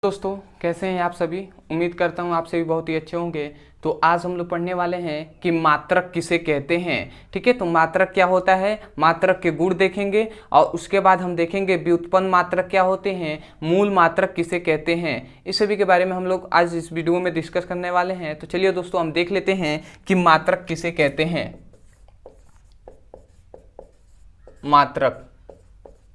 दोस्तों, कैसे हैं आप सभी। उम्मीद करता हूं आप सभी बहुत ही अच्छे होंगे। तो आज हम लोग पढ़ने वाले हैं कि मात्रक किसे कहते हैं। ठीक है, तो मात्रक क्या होता है, मात्रक के गुण देखेंगे और उसके बाद हम देखेंगे व्युत्पन्न मात्रक क्या होते हैं, मूल मात्रक किसे कहते हैं। इस सभी के बारे में हम लोग आज इस वीडियो में डिस्कस करने वाले हैं। तो चलिए दोस्तों, हम देख लेते हैं कि मात्रक किसे कहते हैं। मात्रक,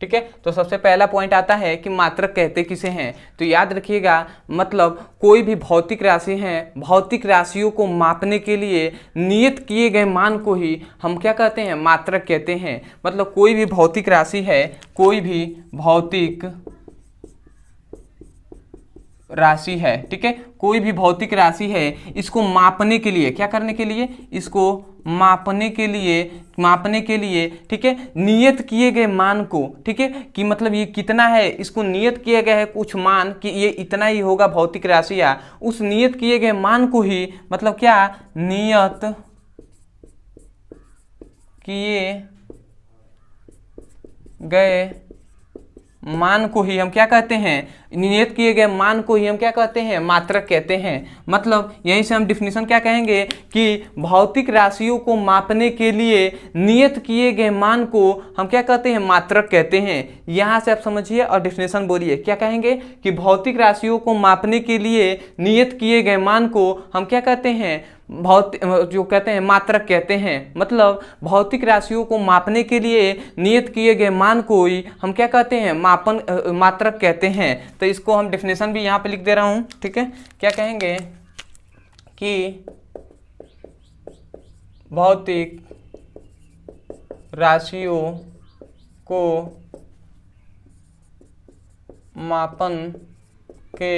ठीक है, तो सबसे पहला पॉइंट आता है कि मात्रक कहते किसे हैं। तो याद रखिएगा, मतलब कोई भी भौतिक राशि है, भौतिक राशियों को मापने के लिए नियत किए गए मान को ही हम क्या कहते हैं, मात्रक कहते हैं। मतलब कोई भी भौतिक राशि है, कोई भी भौतिक राशि है, ठीक है, कोई भी भौतिक राशि है, इसको मापने के लिए क्या करने के लिए, इसको मापने के लिए ठीक है, नियत किए गए मान को, ठीक है, कि मतलब ये कितना है, इसको नियत किया गया है कुछ मान कि ये इतना ही होगा भौतिक राशि, या उस नियत किए गए मान को ही मतलब क्या, नियत किए गए मान को ही हम क्या कहते हैं, नियत किए गए मान को ही हम क्या कहते हैं, मात्रक कहते हैं। मतलब यहीं से हम डिफिनीशन क्या कहेंगे कि भौतिक राशियों को मापने के लिए नियत किए गए मान को हम क्या कहते हैं, मात्रक कहते हैं। यहां से आप समझिए और डिफिनीशन बोलिए, क्या कहेंगे कि भौतिक राशियों को मापने के लिए नियत किए गए मान को हम क्या कहते हैं, जो कहते हैं मात्रक कहते हैं। मतलब भौतिक राशियों को मापने के लिए नियत किए गए मान को ही हम क्या कहते हैं, मात्रक कहते हैं। तो इसको हम डेफिनेशन भी यहाँ पे लिख दे रहा हूँ, ठीक है। क्या कहेंगे कि भौतिक राशियों को मापन के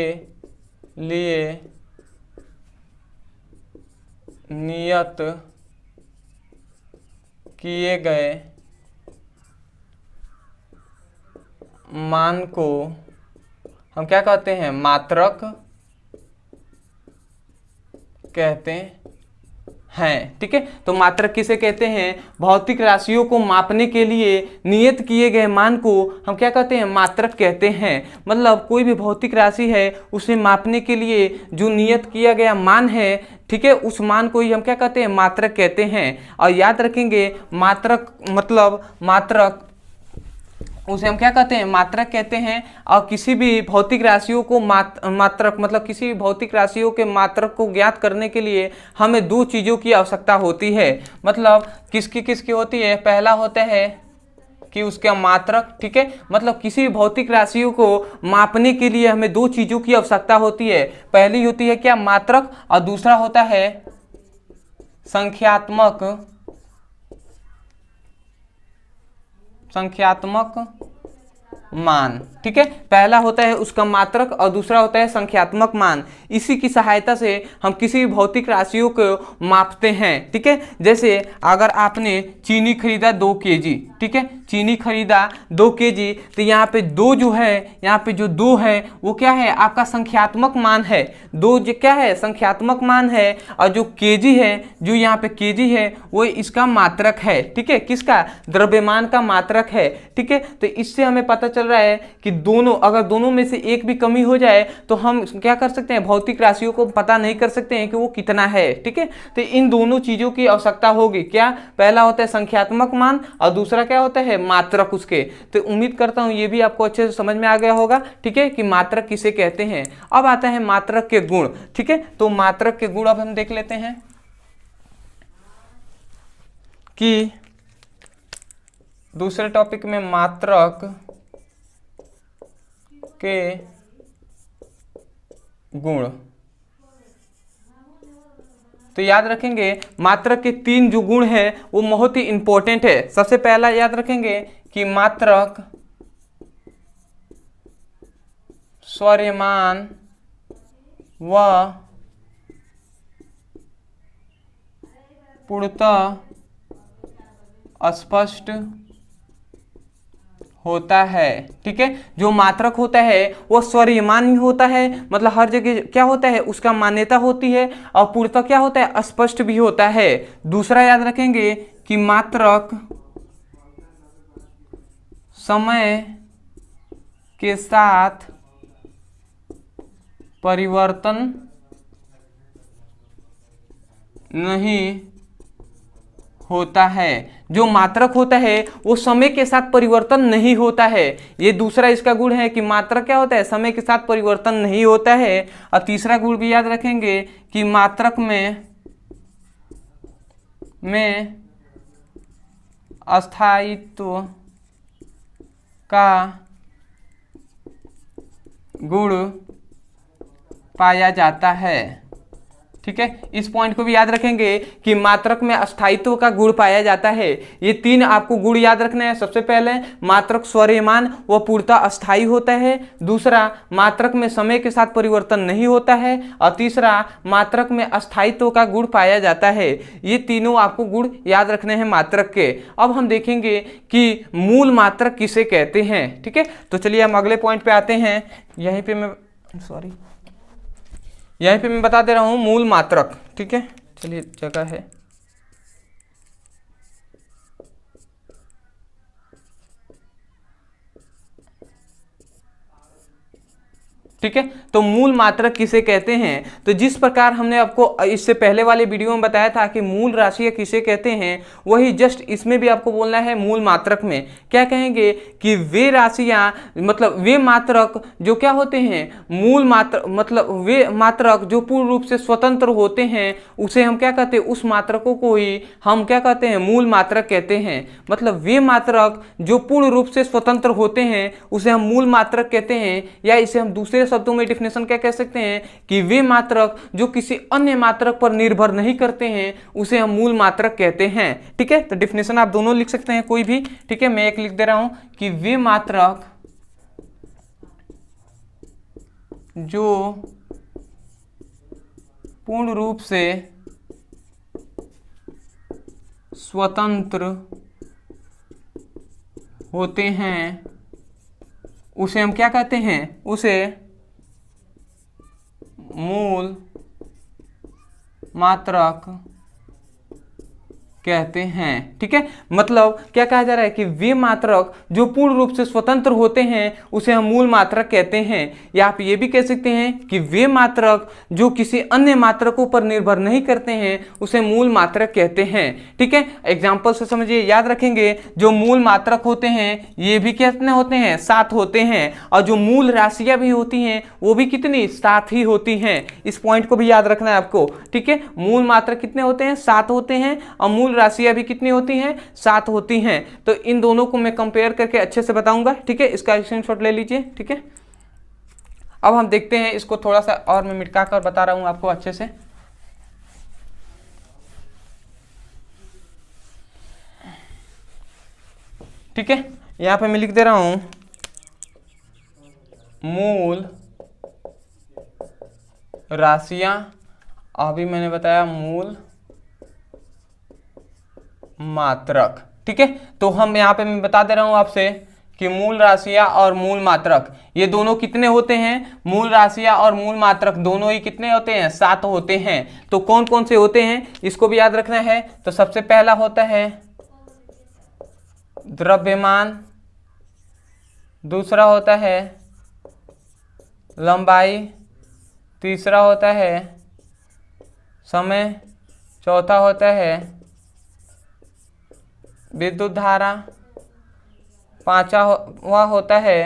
लिए नियत किए गए मान को हम क्या कहते हैं, मात्रक कहते हैं। ठीक है, तो मात्रक किसे कहते हैं, भौतिक राशियों को मापने के लिए नियत किए गए मान को हम क्या कहते हैं, मात्रक कहते हैं। मतलब कोई भी भौतिक राशि है, उसे मापने के लिए जो नियत किया गया मान है, ठीक है, उस मान को ही हम क्या कहते हैं, मात्रक कहते हैं। और याद रखेंगे, मात्रक मतलब मात्रक उसे हम क्या कहते हैं, मात्रक कहते हैं। और किसी भी भौतिक राशियों को मात्रक मतलब किसी भी भौतिक राशियों के मात्रक को ज्ञात करने के लिए हमें दो चीज़ों की आवश्यकता होती है। मतलब किसकी होती है, पहला होता है कि उसका मात्रक, ठीक है, मतलब किसी भी भौतिक राशियों को मापने के लिए हमें दो चीज़ों की आवश्यकता होती है। पहली होती है क्या, मात्रक, और दूसरा होता है संख्यात्मक मान। ठीक है, पहला होता है उसका मात्रक और दूसरा होता है संख्यात्मक मान। इसी की सहायता से हम किसी भी भौतिक राशियों को मापते हैं। ठीक है, जैसे अगर आपने चीनी खरीदा 2 kg, ठीक है, चीनी खरीदा 2 kg, तो यहाँ पे दो जो है, यहाँ पे जो 2 है वो क्या है, आपका संख्यात्मक मान है। 2 जो क्या है, संख्यात्मक मान है, और जो kg है, जो यहाँ पे kg है, वो इसका मात्रक है। ठीक है, किसका, द्रव्यमान का मात्रक है। ठीक है, तो इससे हमें पता चल रहा है कि दोनों, अगर दोनों में से एक भी कमी हो जाए तो हम क्या कर सकते हैं, भौतिक राशियों को पता नहीं कर सकते हैं कि वो कितना है। ठीक है, तो इन दोनों चीजों की आवश्यकता होगी। क्या, पहला होता है संख्यात्मक मान और दूसरा क्या होता है, मात्रक उसके। तो उम्मीद करता हूं ये भी आपको अच्छे से समझ में आ गया होगा। ठीक है, कि मात्रक किसे कहते हैं। अब आता है मात्रक के गुण। ठीक है, तो मात्रक के गुण अब हम देख लेते हैं कि दूसरे टॉपिक में मात्रक के गुण। तो याद रखेंगे, मात्रक के 3 जो गुण हैं वो बहुत ही इंपॉर्टेंट है। सबसे पहला याद रखेंगे कि मात्रक स्वरियमान व पूर्णतः स्पष्ट होता है। ठीक है, जो मात्रक होता है वो स्वरियमान ही होता है, मतलब हर जगह क्या होता है, उसका मान्यता होती है, और पूर्णतः क्या होता है, स्पष्ट भी होता है। दूसरा याद रखेंगे कि मात्रक समय के साथ परिवर्तन नहीं होता है। जो मात्रक होता है वो समय के साथ परिवर्तन नहीं होता है। ये दूसरा इसका गुण है कि मात्रक क्या होता है, समय के साथ परिवर्तन नहीं होता है। और तीसरा गुण भी याद रखेंगे कि मात्रक में अस्थायित्व का गुण पाया जाता है। ठीक है, इस पॉइंट को भी याद रखेंगे कि मात्रक में अस्थायित्व का गुण पाया जाता है। ये तीन आपको गुण याद रखने हैं। सबसे पहले मात्रक स्वरेमान व पूर्णतः अस्थायी होता है। दूसरा, मात्रक में समय के साथ परिवर्तन नहीं होता है। और तीसरा, मात्रक में अस्थायित्व का गुण पाया जाता है। ये तीनों आपको गुण याद रखने हैं मात्रक के। अब हम देखेंगे कि मूल मात्रक किसे कहते हैं। ठीक है, तो चलिए हम अगले पॉइंट पे आते हैं। यहीं पे मैं बता दे रहा हूं मूल मात्रक। ठीक है, चलिए जगह है। ठीक है, तो मूल मात्रक किसे कहते हैं। तो जिस प्रकार हमने आपको इससे पहले वाले वीडियो में बताया था कि मूल राशियां किसे कहते हैं, वही जस्ट इसमें भी आपको बोलना है मूल मात्रक में क्या कहेंगे कि वे राशियां मतलब वे मात्रक जो क्या होते हैं, मूल मात्रक मतलब वे मात्रक जो पूर्ण रूप से स्वतंत्र होते हैं, उसे हम क्या कहते हैं, उस मात्रकों को ही हम क्या कहते हैं, मूल मात्रक कहते हैं। मतलब वे मात्रक जो पूर्ण रूप से स्वतंत्र होते हैं उसे हम मूल मात्रक कहते हैं। या इसे हम दूसरे शब्दों में डिफिनेशन क्या कह सकते हैं कि वे मात्रक जो किसी अन्य मात्रक पर निर्भर नहीं करते हैं उसे हम मूल मात्रक कहते हैं। ठीक है, तो डिफिनेशन आप दोनों लिख सकते हैं कोई भी। ठीक है, मैं एक लिख दे रहा हूं कि वे मात्रक जो पूर्ण रूप से स्वतंत्र होते हैं उसे हम क्या कहते हैं, उसे मूल मात्रक कहते हैं। ठीक है, मतलब क्या कहा जा रहा है कि वे मात्रक जो पूर्ण रूप से स्वतंत्र होते हैं उसे हम मूल मात्रक कहते हैं। या आप ये भी कह सकते हैं कि वे मात्रक जो किसी अन्य मात्रकों पर निर्भर नहीं करते हैं उसे मूल मात्रक कहते हैं। ठीक है, एग्जाम्पल से समझिए, याद रखेंगे जो मूल मात्रक होते हैं ये भी कितने होते हैं, 7 होते हैं। और जो मूल राशियां भी होती हैं वो भी कितनी, 7 ही होती हैं। इस पॉइंट को भी याद रखना है आपको। ठीक है, मूल मात्रक कितने होते हैं, 7 होते हैं। और मूल राशियां भी कितनी होती हैं, 7 होती हैं। तो इन दोनों को मैं कंपेयर करके अच्छे से बताऊंगा। ठीक है, इसका स्क्रीनशॉट ले लीजिए। ठीक है, अब हम देखते हैं इसको थोड़ा सा और मैं मिटा कर बता रहा हूं आपको अच्छे से। ठीक है, यहां पे मैं लिख दे रहा हूं मूल राशियां, अभी मैंने बताया मूल मात्रक। ठीक है, तो हम यहाँ पे मैं बता दे रहा हूं आपसे कि मूल राशियां और मूल मात्रक ये दोनों कितने होते हैं, मूल राशियां और मूल मात्रक दोनों ही कितने होते हैं, 7 होते हैं। तो कौन कौन से होते हैं इसको भी याद रखना है। तो सबसे पहला होता है द्रव्यमान, दूसरा होता है लंबाई, तीसरा होता है समय, चौथा होता है विद्युत धारा, पांचवा होता है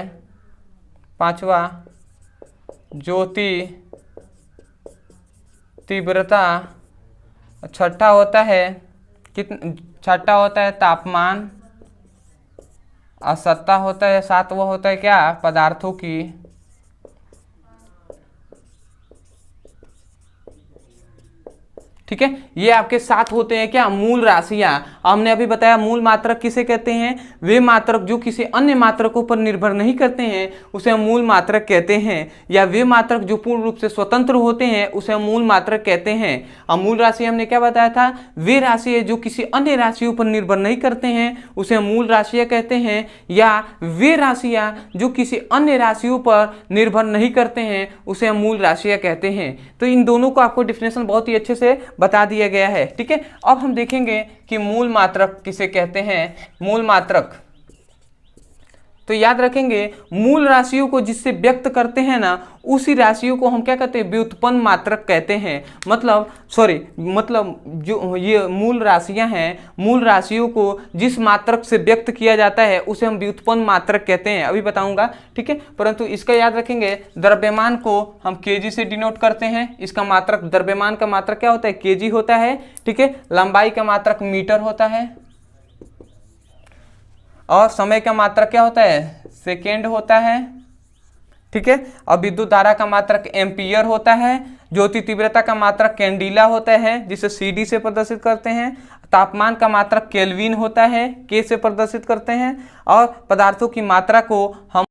ज्योति तीव्रता, छठा होता है तापमान, और सातवां होता है क्या, पदार्थों की ठीक है, ये आपके 7 होते हैं क्या, मूल राशियां। हमने अभी बताया मूल मात्रक किसे कहते हैं, वे मात्रक जो किसी अन्य मात्रकों पर निर्भर नहीं करते हैं उसे हम मूल मात्रक कहते हैं। या वे मात्रक जो पूर्ण रूप से स्वतंत्र होते हैं उसे हम मूल मात्रक कहते हैं। और मूल राशि हमने क्या बताया था, वे राशियां जो किसी अन्य राशियों पर निर्भर नहीं करते हैं उसे हम मूल राशियां कहते हैं। या वे राशियां जो किसी अन्य राशियों पर निर्भर नहीं करते हैं उसे हम मूल राशियां कहते हैं। तो इन दोनों को आपको डिफिनेशन बहुत ही अच्छे से बता दिया गया है। ठीक है, अब हम देखेंगे कि मूल मात्रक किसे कहते हैं। मूल मात्रक तो याद रखेंगे मूल राशियों को जिससे व्यक्त करते हैं ना, उसी राशियों को हम क्या कहते हैं, व्युत्पन्न मात्रक कहते हैं। मतलब जो ये मूल राशियां हैं, मूल राशियों को जिस मात्रक से व्यक्त किया जाता है उसे हम व्युत्पन्न मात्रक कहते हैं, अभी बताऊंगा, ठीक है। परंतु इसका याद रखेंगे, द्रव्यमान को हम केजी से डिनोट करते हैं। इसका मात्रक, द्रव्यमान का मात्रक क्या होता है, केजी होता है, ठीक है। लंबाई का मात्रक मीटर होता है, और समय का मात्रक क्या होता है, सेकेंड होता है, ठीक है। और विद्युत धारा का मात्रक एम्पियर होता है। ज्योति तीव्रता का मात्रक कैंडिला होता है, जिसे सीडी से प्रदर्शित करते हैं। तापमान का मात्रक केल्विन होता है, के से प्रदर्शित करते हैं। और पदार्थों की मात्रा को हम